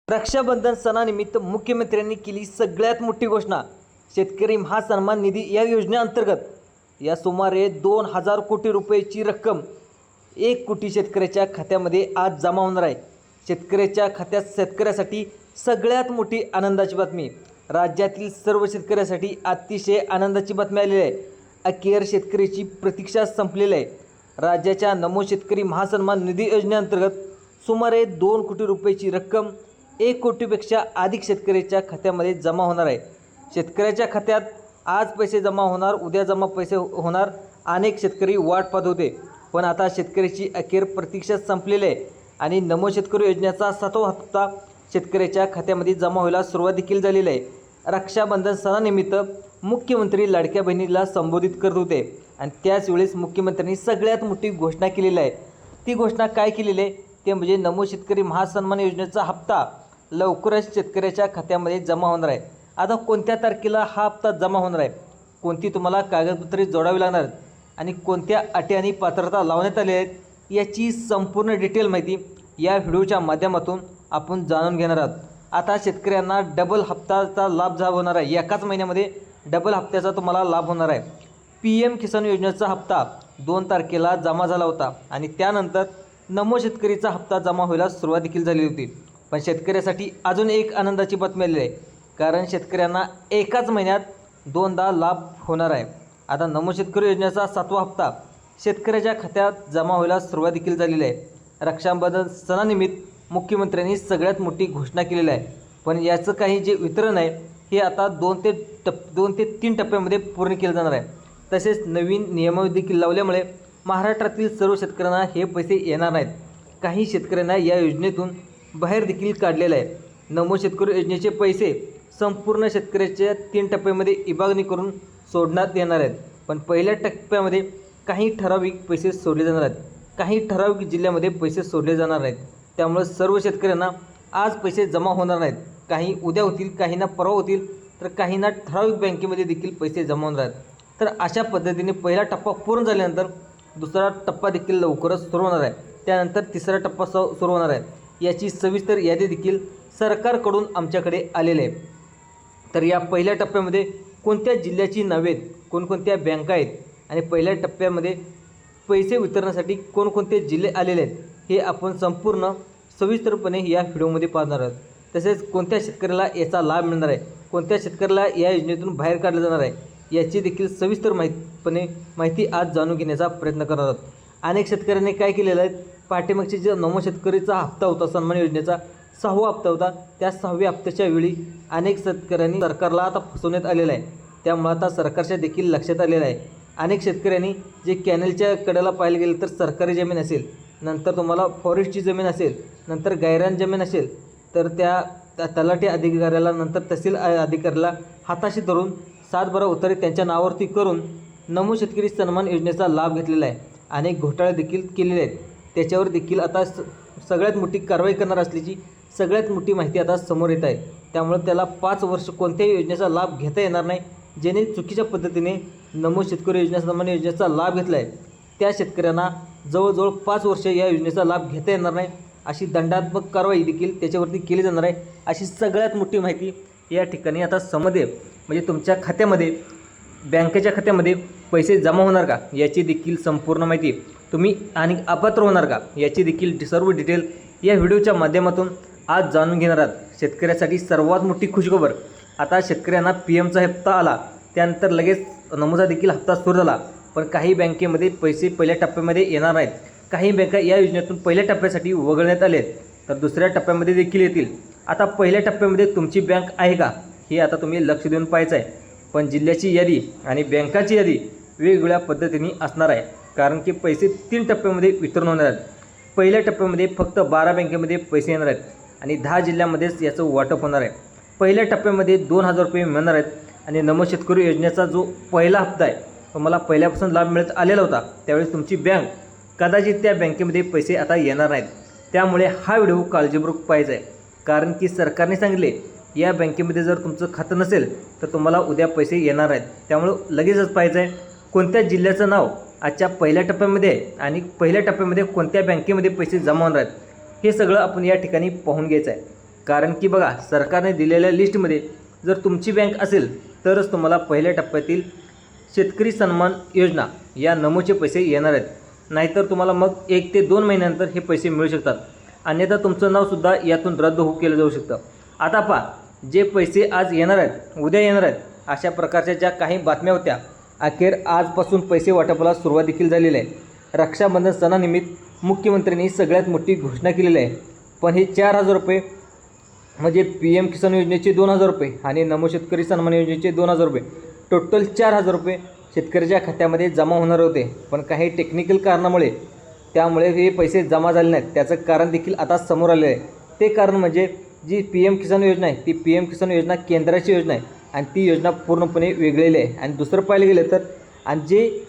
रक्षाबंधन सणानिमित्त मुख्यमंत्र्यांनी केली सगळ्यात मोठी घोषणा. शेतकरी महासन्मान निधी या योजनेअंतर्गत या सुमारे 2000 कोटी रुपयाची रक्कम 1 कोटी शेतकऱ्याच्या खात्यामध्ये आज जमा होणार आहे. शेतकऱ्याच्या खात्यात शेतकऱ्यासाठी सगळ्यात मोठी आनंदाची बातमी. राज्यातील सर्व शेतकऱ्यासाठी अतिशय आनंदाची बातमी आलेली आहे. अखेर शेतकऱ्याची प्रतीक्षा संपलेली आहे. राज्याच्या नमो शेतकरी महासन्मान निधी योजनेअंतर्गत सुमारे 2 कोटी रुपयाची रक्कम 1 कोटीपेक्षा अधिक शेतकऱ्याच्या खात्यामध्ये जमा होणार आहे. शेतकऱ्याच्या खात्यात आज पैसे जमा होणार, उद्या जमा पैसे होणार. अनेक शेतकरी वाट पाहत होते, पण आता शेतकऱ्याची अखेर प्रतीक्षा संपलेली आहे आणि नमो शेतकरी योजनेचा 7वा हप्ता शेतकऱ्याच्या खात्यामध्ये जमा व्हायला सुरुवात देखील झालेली आहे. रक्षाबंधन सणानिमित्त मुख्यमंत्री लाडक्या बहिणीला संबोधित करत होते आणि त्याच वेळेस मुख्यमंत्र्यांनी सगळ्यात मोठी घोषणा केलेली आहे. ती घोषणा काय केलेली आहे ते म्हणजे नमो शेतकरी महासन्मान योजनेचा हप्ता लवकरच शेतकऱ्याच्या खात्यामध्ये जमा होणार आहे. आता कोणत्या तारखेला हा हप्ता जमा होणार आहे, कोणती तुम्हाला कागदपत्रे जोडावी लागणार आहेत आणि कोणत्या अटी आणि पात्रता लावण्यात आल्या आहेत, याची संपूर्ण डिटेल माहिती या व्हिडिओच्या माध्यमातून आपण जाणून घेणार आहोत. आता शेतकऱ्यांना डबल हप्त्याचा लाभ होणार आहे. एकाच महिन्यामध्ये डबल हप्त्याचा तुम्हाला लाभ होणार आहे. PM किसान योजनेचा हप्ता 2 तारखेला जमा झाला होता आणि त्यानंतर नमो शेतकरीचा हप्ता जमा व्हायला सुरुवात देखील झाली होती. पण शेतकऱ्यासाठी अजून एक आनंदाची बातमी आलेली आहे, कारण शेतकऱ्यांना एकाच महिन्यात 2दा लाभ होणार आहे. आता नमो शेतकरी योजनेचा 7वा हप्ता शेतकऱ्याच्या खात्यात जमा व्हायला सुरुवात देखील झालेली आहे. रक्षाबंधन सणानिमित्त मुख्यमंत्र्यांनी सगळ्यात मोठी घोषणा केलेली आहे. पण याचं काही जे वितरण आहे हे आता 2 ते 3 टप्प्यामध्ये पूर्ण केलं जाणार आहे. तसेच नवीन नियमावली देखील लावल्यामुळे महाराष्ट्रातील सर्व शेतकऱ्यांना हे पैसे येणार नाहीत. काही शेतकऱ्यांना या योजनेतून बाहेर देखील काढलेलं आहे. नमो शेतकरी योजनेचे पैसे संपूर्ण शेतकऱ्याच्या 3 टप्प्यामध्ये विभागणी करून सोडण्यात येणार आहेत. पण पहिल्या टप्प्यामध्ये काही ठराविक पैसे सोडले जाणार आहेत, काही ठराविक जिल्ह्यामध्ये पैसे सोडले जाणार आहेत. त्यामुळे सर्व शेतकऱ्यांना आज पैसे जमा होणार नाहीत. काही उद्या होतील, काहींना परवा होतील, तर काहींना ठराविक बँकेमध्ये देखील पैसे जमा होणार आहेत. तर अशा पद्धतीने पहिला टप्पा पूर्ण झाल्यानंतर दुसरा टप्पा देखील लवकरच सुरू होणार आहे. त्यानंतर तिसरा टप्पा सुरू होणार आहे. याची सविस्तर यादी देखील सरकारकडून आमच्याकडे आलेली आहे. तर या पहिल्या टप्प्यामध्ये कोणत्या जिल्ह्याची नावे आहेत, कोणकोणत्या बँका आहेत आणि पहिल्या टप्प्यामध्ये पैसे वितरणासाठी कोणकोणते जिल्हे आलेले आहेत हे आपण संपूर्ण सविस्तरपणे या व्हिडिओमध्ये पाहणार आहोत. तसेच कोणत्या शेतकऱ्याला याचा लाभ मिळणार आहे, कोणत्या शेतकऱ्याला या योजनेतून बाहेर काढलं जाणार आहे, याची देखील सविस्तर माहिती आज जाणून घेण्याचा प्रयत्न करणार आहोत. अनेक शेतकऱ्यांनी काय केलेलं आहे, पाठीमागचे जे नमो शेतकरीचा हप्ता होता, सन्मान योजनेचा 6वा हप्ता होता, त्या 6व्या हप्त्याच्या वेळी अनेक शेतकऱ्यांनी सरकारला आता फसवण्यात आलेलं आहे. त्यामुळे आता सरकारच्या देखील लक्षात आलेलं आहे. अनेक शेतकऱ्यांनी जे कॅनलच्या कडेला पाहायला गेलं तर सरकारी जमीन असेल, नंतर तुम्हाला फॉरेस्टची जमीन असेल, नंतर गायरान जमीन असेल, तर त्या तलाठी अधिकाऱ्याला, नंतर तहसील अधिकाऱ्याला हाताशी धरून 7/12 उतारे त्यांच्या नावावरती करून नमो शेतकरी सन्मान योजनेचा लाभ घेतलेला आहे. अनेक घोटाळे देखील केलेले आहेत. त्याच्यावर देखील आता सगळ्यात मोठी कारवाई करणार असल्याची सगळ्यात मोठी माहिती आता समोर येत आहे. त्यामुळे त्याला 5 वर्ष कोणत्याही योजनेचा लाभ घेता येणार नाही. ज्याने चुकीच्या पद्धतीने नमो शेतकरी सन्मान योजनेचा लाभ घेतला आहे त्या शेतकऱ्यांना जवळजवळ 5 वर्ष या योजनेचा लाभ घेता येणार नाही. अशी दंडात्मक कारवाई देखील त्याच्यावरती केली जाणार आहे. अशी सगळ्यात मोठी माहिती या ठिकाणी आता समजते. म्हणजे तुमच्या खात्यामध्ये, बँकेच्या खात्यामध्ये पैसे जमा होणार का याची देखील संपूर्ण माहिती, तुम्ही आणि अपात्र होणार का याची देखील सर्व डिटेल या व्हिडिओच्या माध्यमातून आज जाणून घेणार आहात. शेतकऱ्यासाठी सर्वात मोठी खुशखबर, आता शेतकऱ्यांना PMचा हप्ता आला, त्यानंतर लगेच नमोचा देखील हप्ता सुरू झाला. पण काही बँकेमध्ये पैसे पहिल्या टप्प्यामध्ये येणार नाहीत. काही बँका या योजनेतून पहिल्या टप्प्यासाठी वगळण्यात आले आहेत, तर दुसऱ्या टप्प्यामध्ये देखील येतील. आता पहिल्या टप्प्यामध्ये तुमची बँक आहे का हे आता तुम्ही लक्ष देऊन पाहायचं आहे. पण जिल्ह्याची यादी आणि बँकाची यादी वेगवेगळ्या पद्धतीने असणार आहे, कारण की पैसे 3 टप्प्यामध्ये वितरण होणार आहेत. पहिल्या टप्प्यामध्ये फक्त 12 बँकेमध्ये पैसे येणार आहेत आणि 10 जिल्ह्यांमध्येच याचं वाटप होणार आहे. पहिल्या टप्प्यामध्ये 2000 रुपये मिळणार आहेत आणि नमो शेतकरी योजनेचा जो पहिला हप्ता आहे तो मला पहिल्यापासून लाभ मिळत आलेला होता. त्यावेळेस तुमची बँक कदाचित त्या बँकेमध्ये पैसे आता येणार नाहीत. त्यामुळे हा व्हिडिओ काळजीपूर्वक पाहायचा आहे, कारण की सरकारने सांगितले या बँकेमध्ये जर तुमचं खातं नसेल तर तुम्हाला उद्या पैसे येणार आहेत. त्यामुळं लगेचच पाहायचं आहे कोणत्या जिल्ह्याचं नाव आजच्या पहिल्या टप्प्यामध्ये आहे आणि पहिल्या टप्प्यामध्ये कोणत्या बँकेमध्ये पैसे जमा होणार आहेत हे सगळं आपण या ठिकाणी पाहून घ्यायचं आहे. कारण की बघा, सरकारने दिलेल्या लिस्टमध्ये जर तुमची बँक असेल तरच तुम्हाला पहिल्या टप्प्यातील शेतकरी सन्मान योजना या नमूचे पैसे येणार आहेत. नाहीतर तुम्हाला मग 1 ते 2 महिन्यानंतर हे पैसे मिळू शकतात. अन्यथा तुमचं नावसुद्धा यातून रद्द केलं जाऊ शकतं. आता पहा, जे पैसे आज येणार आहेत, उद्या येणार आहेत, अशा प्रकारच्या ज्या काही बातम्या होत्या, अखेर आजपासून पैसे वाटपाला सुरुवात देखील झालेली आहे. रक्षाबंधन सणानिमित्त मुख्यमंत्र्यांनी सगळ्यात मोठी घोषणा केलेली आहे. पण हे 4,000 रुपये म्हणजे PM किसान योजनेचे 2,000 रुपये आणि नमो शेतकरी सन्मान योजनेचे 2,000 रुपये, टोटल 4,000 रुपये शेतकऱ्याच्या खात्यामध्ये जमा होणार होते. पण काही टेक्निकल कारणामुळे त्यामुळे हे पैसे जमा झाले नाहीत. त्याचं कारण देखील आता समोर आले आहे. ते कारण म्हणजे जी PM किसान योजना आहे, ती PM किसान योजना केंद्राची योजना आहे आणि ती योजना पूर्णपणे वेगळी आहे. आणि दुसरं पाहायला गेलं तर आणि जे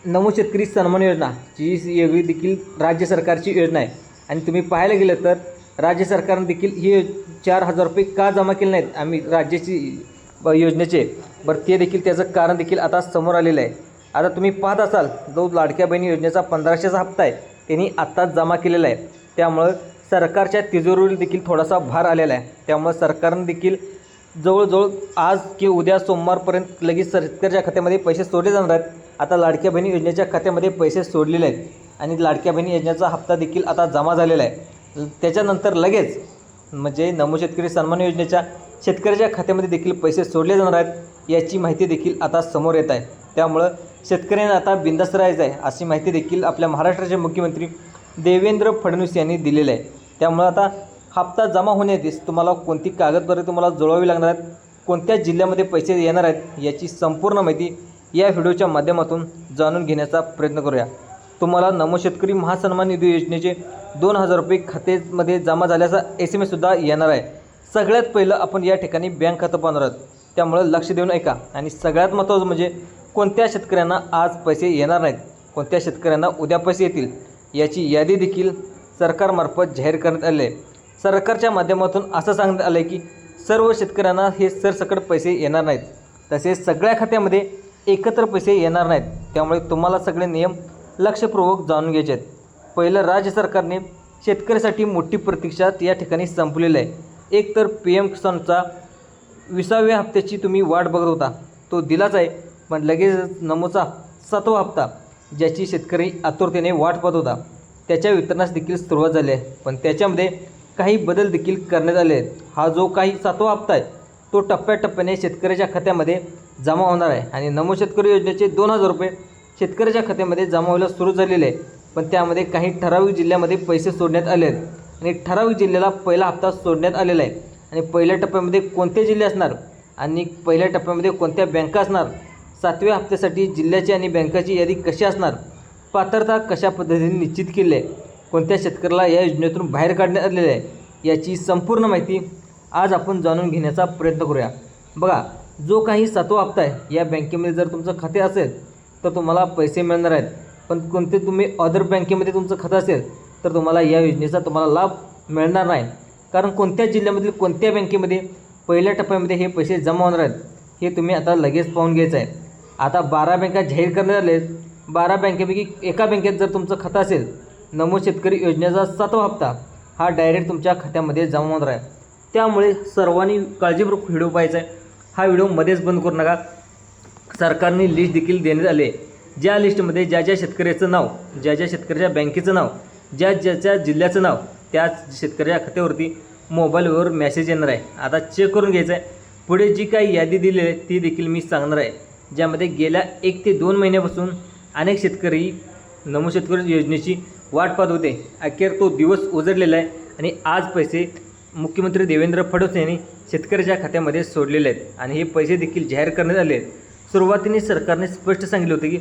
नमो शेतकरी सन्मान योजना जी वेगळी देखील राज्य सरकारची योजना आहे. आणि तुम्ही पाहायला गेलं तर राज्य सरकारने देखील हे 4,000 रुपये का जमा केले नाहीत आम्ही राज्याची योजनेचे, बरं ते देखील त्याचं कारण देखील आता समोर आलेलं आहे. आता तुम्ही पाहत असाल, जो लाडक्या बहिणी योजनेचा 1500चा हप्ता आहे त्यांनी आत्ताच जमा केलेला आहे. त्यामुळं सरकारच्या तिजोरीवर देखील थोडासा भार आलेला आहे. त्यामुळं सरकारने देखील जवळजवळ आज की उद्या सोमवारपर्यंत लगेच शेतकऱ्याच्या खात्यामध्ये पैसे सोडले जाणार आहेत. आता लाडक्या बहिणी योजनेच्या खात्यामध्ये पैसे सोडलेले आहेत आणि लाडक्या बहिणी योजनेचा हप्ता देखील आता जमा झालेला आहे. त्याच्यानंतर लगेच म्हणजे नमो शेतकरी सन्मान योजनेच्या शेतकऱ्याच्या खात्यामध्ये देखील पैसे सोडले जाणार आहेत याची माहिती देखील आता समोर येत आहे. त्यामुळं शेतकऱ्यांना आता बिंदास्त राहायचं आहे अशी माहिती देखील आपल्या महाराष्ट्राचे मुख्यमंत्री देवेंद्र फडणवीस यांनी दिलेलं आहे. त्यामुळं आता हप्ता जमा होण्याआधीच तुम्हाला कोणती कागदपत्रे तुम्हाला जुळवावी लागणार आहेत, कोणत्या जिल्ह्यामध्ये पैसे येणार आहेत याची संपूर्ण माहिती या व्हिडिओच्या माध्यमातून जाणून घेण्याचा प्रयत्न करूया. तुम्हाला नमो शेतकरी महासन्मान निधी योजनेचे 2,000 रुपये खात्यामध्ये जमा झाल्याचा SMS-सुद्धा येणार आहे. सगळ्यात पहिलं आपण या ठिकाणी बँक खातं पाहणार आहोत. त्यामुळं लक्ष देऊन ऐका. आणि सगळ्यात महत्त्वाचं म्हणजे कोणत्या शेतकऱ्यांना आज पैसे येणार नाहीत, कोणत्या शेतकऱ्यांना उद्या पैसे येतील याची यादी देखील सरकारमार्फत जाहीर करण्यात आली आहे. सरकारच्या माध्यमातून असं सांगण्यात आलं आहे की सर्व शेतकऱ्यांना हे सरसकट पैसे येणार नाहीत, तसेच सगळ्या खात्यामध्ये एकत्र पैसे येणार नाहीत. त्यामुळे तुम्हाला सगळे नियम लक्षपूर्वक जाणून घ्यायचे आहेत. पहिलं, राज्य सरकारने शेतकऱ्यासाठी मोठी प्रतीक्षा या ठिकाणी संपलेली आहे. एक तर PM किसानचा 20व्या हप्त्याची तुम्ही वाट बघत होता, तो दिलाच आहे. पण लगेच नमोचा 7वा हप्ता ज्याची शेतकरी आतुरतेने वाट पाहत होता त्याच्या वितरणास देखील सुरुवात झाली आहे. पण त्याच्यामध्ये काही बदल देखील करण्यात आले आहेत. हा जो काही 7वा हप्ता आहे तो टप्प्याटप्प्याने शेतकऱ्याच्या खात्यामध्ये जमा होणार आहे. आणि नमो शेतकरी योजनेचे 2,000 रुपये शेतकऱ्याच्या खात्यामध्ये जमा व्हायला सुरू झालेले आहे. पण त्यामध्ये काही ठराविक जिल्ह्यामध्ये पैसे सोडण्यात आले आहेत आणि ठराविक जिल्ह्याला पहिला हप्ता सोडण्यात आलेला आहे. आणि पहिल्या टप्प्यामध्ये कोणते जिल्हे असणार आणि पहिल्या टप्प्यामध्ये कोणत्या बँका असणार, 7व्या हप्त्यासाठी जिल्ह्याची आणि बँकाची यादी कशी असणार, पात्रता कशा पद्धतीने निश्चित केली आहे, कोणत्या शेतकऱ्याला या योजनेतून बाहेर काढण्यात आलेले आहे याची संपूर्ण माहिती आज आपण जाणून घेण्याचा प्रयत्न करूया. बघा, जो काही 7वा हप्ता आहे या बँकेमध्ये जर तुमचं खाते असेल तर तुम्हाला पैसे मिळणार आहेत. पण कोणते तुम्ही अदर बँकेमध्ये तुमचं खातं असेल तर तुम्हाला या योजनेचा तुम्हाला लाभ मिळणार नाही. कारण कोणत्या जिल्ह्यामधील कोणत्या बँकेमध्ये पहिल्या टप्प्यामध्ये हे पैसे जमा होणार आहेत हे तुम्ही आता लगेच पाहून घ्यायचं आहे. आता 12 बँका जाहीर करण्यात आले. 12 बँकेपैकी एका बँकेत जर तुमचं खातं असेल, नमो शेतकरी योजनेचा 7वा हप्ता हा डायरेक्ट तुमच्या खात्यामध्ये जमा होणार आहे. त्यामुळे सर्वांनी काळजीपूर्वक व्हिडिओ पाहायचा आहे. हा व्हिडिओ मध्येच बंद करू नका. सरकारने लिस्ट देखील देण्यात आली आहे. ज्या लिस्टमध्ये ज्या ज्या शेतकऱ्याचं नाव, ज्या ज्या शेतकऱ्याच्या बँकेचं नाव, ज्याच्या जिल्ह्याचं नाव, त्या शेतकऱ्याच्या खात्यावरती मोबाईलवर मेसेज येणार आहे. आता चेक करून घ्यायचं आहे. पुढे जी काही यादी दिली आहे ती देखील मी सांगणार आहे, ज्यामध्ये गेल्या 1 ते 2 महिन्यापासून अनेक शेतकरी नमो शेतकरी योजनेची वाट पाहत होते. अखेर तो दिवस उजडलेला आहे आणि आज पैसे मुख्यमंत्री देवेंद्र फडणवीस यांनी शेतकऱ्याच्या खात्यामध्ये सोडलेले आहेत आणि हे पैसे देखील जाहीर करण्यात आले आहेत. सुरुवातीने सरकारने स्पष्ट सांगितले होते की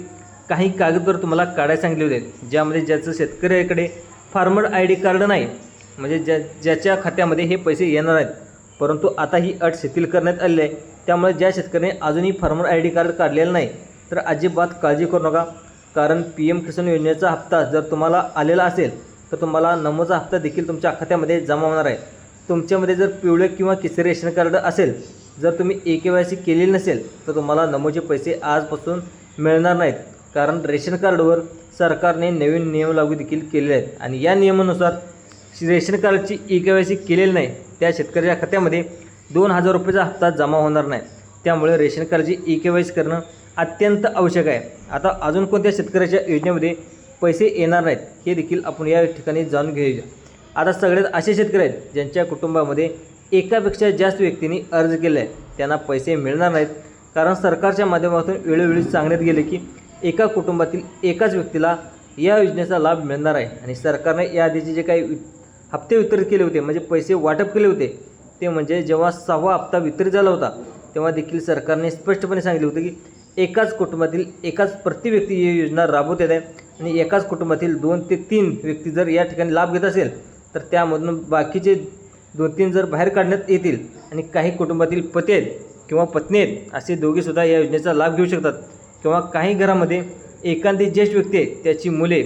काही कागदपत्र तुम्हाला काढायला सांगितले होते, ज्यामध्ये ज्याचं शेतकऱ्याकडे फार्मर ID कार्ड नाही, म्हणजे ज्याच्या खात्यामध्ये हे पैसे येणार आहेत. परंतु आता ही अट शिथिल करण्यात आली आहे. त्यामुळे ज्या शेतकऱ्याने अजूनही फार्मर ID कार्ड काढलेलं नाही तर अजिबात काळजी करू नका. कारण PM किसान योजनेचा हप्ता जर तुम्हाला आलेला असेल तर तुम्हाला नमोचा हप्ता देखील तुमच्या खात्यामध्ये जमा होणार आहे. तुमच्यामध्ये जर पिवळे किंवा केसरी रेशन कार्ड असेल, जर तुम्ही KYC केलेली नसेल तर तुम्हाला नमोचे पैसे आजपासून मिळणार नाहीत. कारण रेशन कार्डवर सरकारने नवीन नियम लागू देखील केलेले आहेत आणि या नियमानुसार रेशन कार्डची EKYC केलेली नाही त्या शेतकऱ्याच्या खात्यामध्ये 2,000 रुपयाचा हप्ता जमा होणार नाही. त्यामुळे रेशन कार्डची EKYC करणं अत्यंत आवश्यक आहे. आता अजून कोणत्या शेतकऱ्याच्या योजनेमध्ये पैसे येणार नाहीत हे देखील आपण या ठिकाणी जाणून घेऊया. आता सगळ्यात असे शेतकरी आहेत ज्यांच्या कुटुंबामध्ये एकापेक्षा जास्त व्यक्तींनी अर्ज केला आहे, त्यांना पैसे मिळणार नाहीत. कारण सरकारच्या माध्यमातून वेळोवेळी सांगण्यात गेले की एका कुटुंबातील एकाच व्यक्तीला या योजनेचा लाभ मिळणार आहे. आणि सरकारने याआधीचे जे काही हप्ते वितरित केले होते, म्हणजे पैसे वाटप केले होते, ते म्हणजे जेव्हा 6वा हप्ता वितरित झाला होता तेव्हा देखील सरकारने स्पष्टपणे सांगितले होते की एकाच कुटुंबातील एकाच प्रति व्यक्ती ही योजना राबवत आहे आणि एकाच कुटुंबातील 2 ते 3 व्यक्ती जर या ठिकाणी लाभ घेत असेल तर त्यामधून बाकीचे 2-3 जर बाहेर काढण्यात येतील. आणि काही कुटुंबातील पती आहेत किंवा पत्नी आहेत असे दोघेसुद्धा या योजनेचा लाभ घेऊ शकतात. किंवा काही घरामध्ये एखादी ज्येष्ठ व्यक्ती आहे त्याची मुले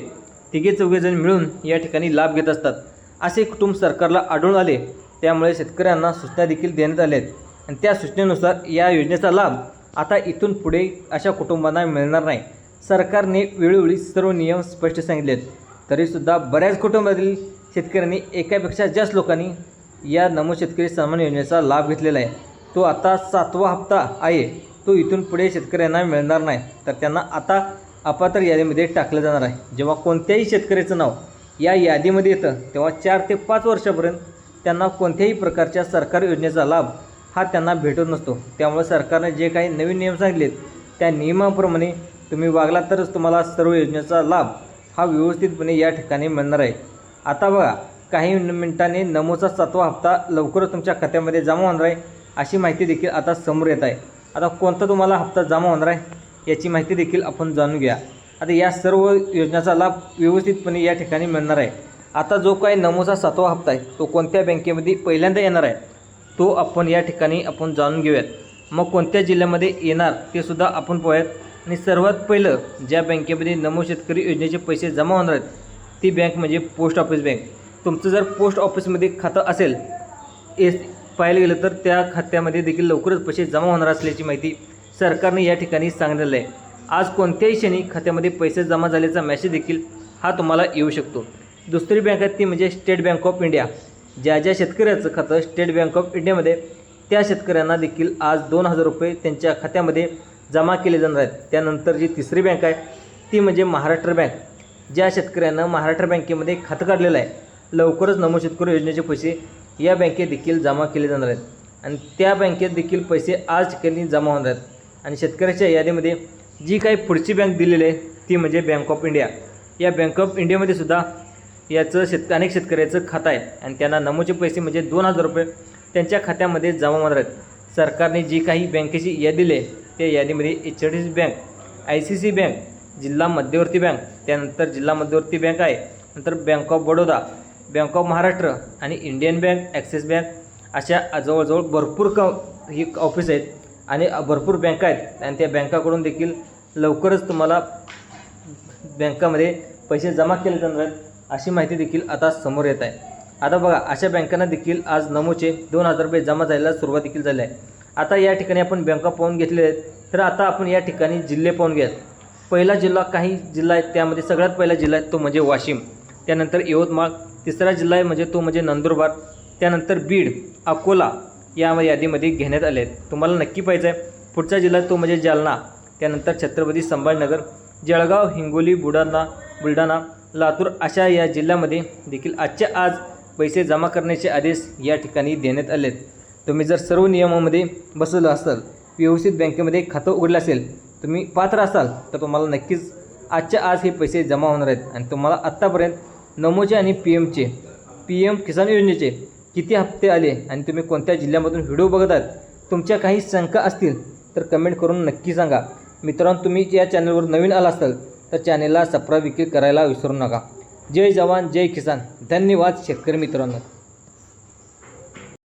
3-4 जण मिळून या ठिकाणी लाभ घेत असतात. असे कुटुंब सरकारला आढळून आले. त्यामुळे शेतकऱ्यांना सूचना देखील देण्यात आल्या आहेत आणि त्या सूचनेनुसार या योजनेचा लाभ आता इथून पुढे अशा कुटुंबांना मिळणार नाही. सरकारने वेळोवेळी सर्व नियम स्पष्ट सांगितले आहेत. तरीसुद्धा बऱ्याच कुटुंबातील शेतकऱ्यांनी एकापेक्षा जास्त लोकांनी या नमो शेतकरी सन्मान योजनेचा लाभ घेतलेला आहे. तो आता 7वा हप्ता आहे. तो इथून पुढे शेतकऱ्यांना मिळणार नाही. तर त्यांना आता अपात्र यादीमध्ये टाकलं जाणार आहे. जेव्हा कोणत्याही शेतकऱ्याचं नाव या यादीमध्ये येतं तेव्हा 4 ते 5 वर्षापर्यंत त्यांना कोणत्याही प्रकारच्या सरकारी योजनेचा लाभ हा त्यांना भेटत नसतो. त्यामुळे सरकारने जे काही नवीन नियम सांगितलेत त्या नियमाप्रमाणे तुम्ही वागला तरच तुम्हाला सर्व योजनेचा लाभ हा व्यवस्थितपणे या ठिकाणी मिळणार आहे. आता बघा, काही मिनिटांनी नमोचा 7वा हप्ता लवकरच तुमच्या खात्यामध्ये जमा होणार आहे अशी माहिती देखील आता समोर येत आहे. आता कोणता तुम्हाला हप्ता जमा होणार आहे याची माहिती देखील आपण जाणून घ्या. आता या सर्व योजनेचा लाभ व्यवस्थितपणे या ठिकाणी मिळणार आहे. आता जो काही नमोचा 7वा हप्ता आहे तो कोणत्या बँकेमध्ये पहिल्यांदा येणार आहे तो आपण या ठिकाणी आपण जाणून घेऊयात. मग कोणत्या जिल्ह्यामध्ये येणार ते सुद्धा आपण पाहूयात. आणि सर्वात पहिलं ज्या बँकेमध्ये नमो शेतकरी योजनेचे पैसे जमा होणार आहेत ती बँक म्हणजे पोस्ट ऑफिस बँक. तुमचं जर पोस्ट ऑफिसमध्ये खातं असेल पाहायला गेलं तर त्या खात्यामध्ये देखील लवकरच पैसे जमा होणार असल्याची माहिती सरकारने या ठिकाणी सांगितलेलं आहे. आज कोणत्याही क्षणी खात्यामध्ये पैसे जमा झाल्याचा मेसेज देखील हा तुम्हाला येऊ शकतो. दुसरी बँक आहे ती म्हणजे स्टेट बँक ऑफ इंडिया. ज्या शेतकऱ्याचं खातं स्टेट बँक ऑफ इंडियामध्ये त्या शेतकऱ्यांना देखील आज 2,000 रुपये त्यांच्या खात्यामध्ये जमा केले जाणार आहेत. त्यानंतर जी तिसरी बँक आहे ती म्हणजे महाराष्ट्र बँक. ज्या शेतकऱ्यांना महाराष्ट्र बँकेमध्ये खातं काढलेलं आहे लवकरच नमो शेतकरी योजनेचे पैसे या बँकेत देखील जमा केले जाणार आहेत. आणि त्या बँकेत देखील पैसे आज ठिकाणी जमा होणार आहेत. आणि शेतकऱ्याच्या यादीमध्ये जी काही पुढची बँक दिलेली आहे ती म्हणजे बँक ऑफ इंडिया. या बँक ऑफ इंडियामध्ये सुद्धा याचं अनेक शेतकऱ्याचं खातं आहे आणि त्यांना नमोचे पैसे म्हणजे 2,000 रुपये त्यांच्या खात्यामध्ये जमा होणार आहेत. सरकारने जी काही बँकेची यादी दिली आहे त्या यादीमध्ये HDFC बँक, ICICI बँक, जिल्हा मध्यवर्ती बँक, त्यानंतर जिल्हा मध्यवर्ती बँक आहे, नंतर bank of Baroda, bank of Maharashtra आणि इंडियन बँक, ॲक्सिस बँक अशा जवळजवळ भरपूर ही ऑफिस आहेत आणि भरपूर बँका आहेत. आणि त्या बँकाकडून देखील लवकरच तुम्हाला बँकामध्ये पैसे जमा केले जाणार आहेत अशी माहिती देखील आता समोर येत आहे. आता बघा, अशा बँकांना देखील आज नमोचे 2,000 रुपये जमा जायला सुरुवात देखील झाली आहे. आता या ठिकाणी आपण बँका पाहून घेतलेल्या आहेत. तर आता आपण या ठिकाणी जिल्हे पाहून घ्यात. पहिला जिल्हा, काही जिल्हा आहेत त्यामध्ये सगळ्यात पहिला जिल्हा आहे तो म्हणजे वाशिम, त्यानंतर यवतमाळ, तिसरा जिल्हा आहे म्हणजे तो म्हणजे नंदुरबार, त्यानंतर बीड, अकोला या यादीमध्ये घेण्यात आले आहेत. तुम्हाला नक्की पाहिजे आहे पुढचा जिल्हा तो म्हणजे जालना, त्यानंतर छत्रपती संभाजीनगर, जळगाव, हिंगोली, बुलढाणा, लातूर अशा या जिल्ह्यामध्ये देखील आजच्या आज पैसे जमा करण्याचे आदेश या ठिकाणी देण्यात आले आहेत. तुम्ही जर सर्व नियमामध्ये बसवलं असाल, व्यवस्थित बँकेमध्ये खातं उघडलं असेल, तुम्ही पात्र असाल तर तुम्हाला नक्कीच आजच्या आज हे पैसे जमा होणार आहेत. आणि तुम्हाला आत्तापर्यंत नमोचे आणि PM किसान योजनेचे किती हप्ते आले आणि तुम्ही कोणत्या जिल्ह्यामधून व्हिडिओ बघत आहात, तुमच्या काही शंका असतील तर कमेंट करून नक्की सांगा. मित्रांनो, तुम्ही या चॅनलवर नवीन आला असाल तर चॅनेलला सबस्क्राईब करायला विसरू नका. जय जवान जय किसान. धन्यवाद शेतकरी मित्रांनो.